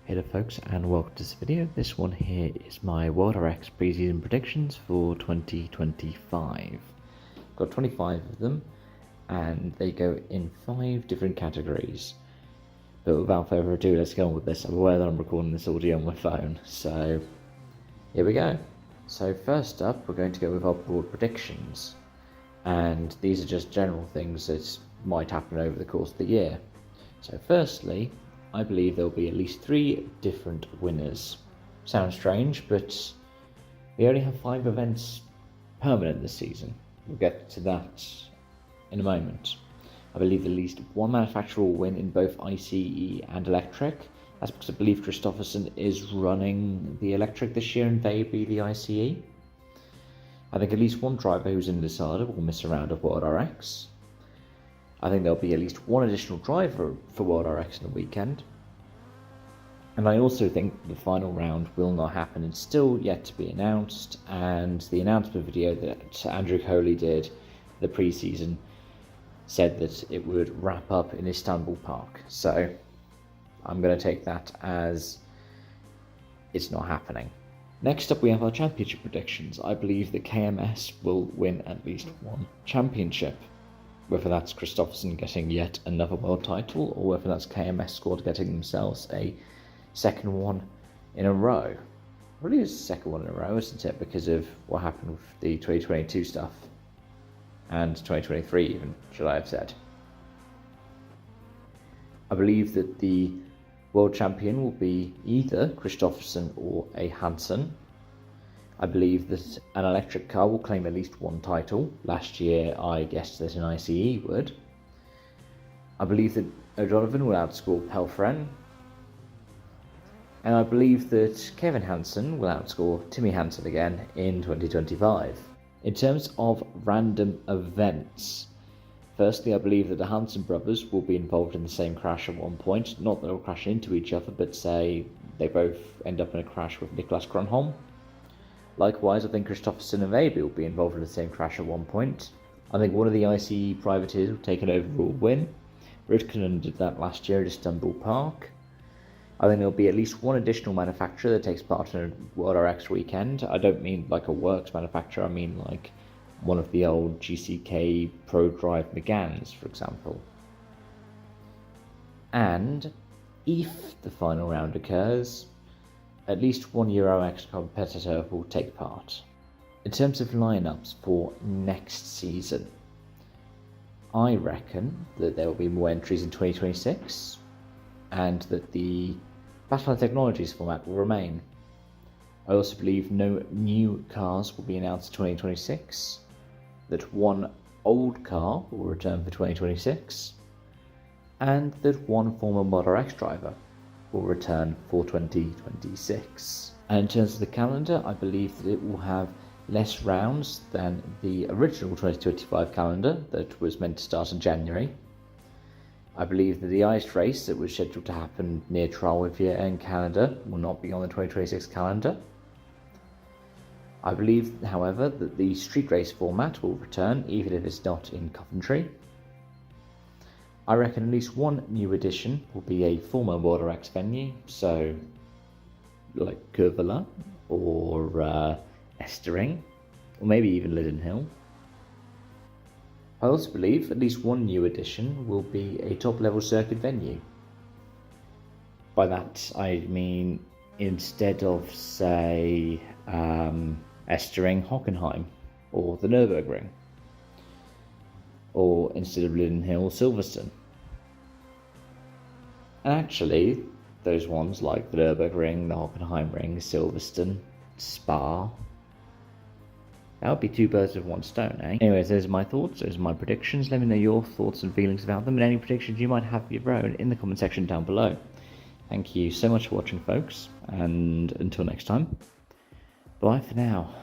Hey there folks, and welcome to this video. This one here is my WorldRx preseason predictions for 2025. Got 25 of them, and they go in 5 different categories. But without further ado, let's go on with this. I'm aware that I'm recording this audio on my phone, so here we go. So first up, we're going to go with our broad predictions. And these are just general things that might happen over the course of the year. So firstly, I believe there will be at least 3 different winners. Sounds strange, but we only have 5 events permanent this season. We'll get to that in a moment. I believe at least 1 manufacturer will win in both ICE and electric. That's because I believe Kristoffersson is running the electric this year and they will be the ICE. I think at least 1 driver who's in the decider will miss a round of WorldRx. I think there'll be at least 1 additional driver for WorldRx in the weekend. And I also think the final round will not happen. It's still yet to be announced, and the announcement video that Andrew Coley did the preseason said that it would wrap up in Istanbul Park. So I'm going to take that as it's not happening. Next up, we have our championship predictions. I believe that KMS will win at least 1 championship. Whether that's Kristoffersson getting yet another world title, or whether that's KMS squad getting themselves a second one in a row. Really is the second one in a row, isn't it? Because of what happened with the 2022 stuff. And 2023 even, should I have said. I believe that the world champion will be either Kristoffersson or a Hansen. I believe that an electric car will claim at least 1 title. Last year I guessed that an ICE would. I believe that O'Donovan will outscore Pelfren. And I believe that Kevin Hansen will outscore Timmy Hansen again in 2025. In terms of random events, firstly I believe that the Hansen brothers will be involved in the same crash at one point. Not that they'll crash into each other, but say they both end up in a crash with Niklas Grönholm. Likewise, I think Kristoffersson and Veiby will be involved in the same crash at one point. I think one of the ICE privateers will take an overall win. Ridkanen did that last year at Istanbul Park. I think there'll be at least 1 additional manufacturer that takes part in a WorldRx weekend. I don't mean like a works manufacturer, I mean like one of the old GCK Pro Drive Megans, for example. And if the final round occurs, at least 1 EuroX competitor will take part. In terms of lineups for next season, I reckon that there will be more entries in 2026 and that the Battleline Technologies format will remain. I also believe no new cars will be announced in 2026, that 1 old car will return for 2026, and that 1 former Model X driver will return for 2026. And in terms of the calendar, I believe that it will have less rounds than the original 2025 calendar that was meant to start in January. I believe that the ice race that was scheduled to happen near Tralwivia in Canada will not be on the 2026 calendar. I believe, however, that the street race format will return, even if it's not in Coventry. I reckon at least 1 new addition will be a former WorldRx venue, so like Kurvala or Estering, or maybe even Lydden Hill. I also believe at least 1 new addition will be a top-level circuit venue. By that I mean instead of, say, Estering, Hockenheim, or the Nürburgring. Or instead of Lydden Hill, Silverstone. And actually, those ones like the Nürburgring, the Hockenheimring, Silverstone, Spa, that would be 2 birds with 1 stone, eh? Anyways, those are my thoughts, those are my predictions. Let me know your thoughts and feelings about them, and any predictions you might have of your own in the comment section down below. Thank you so much for watching, folks, and until next time, bye for now.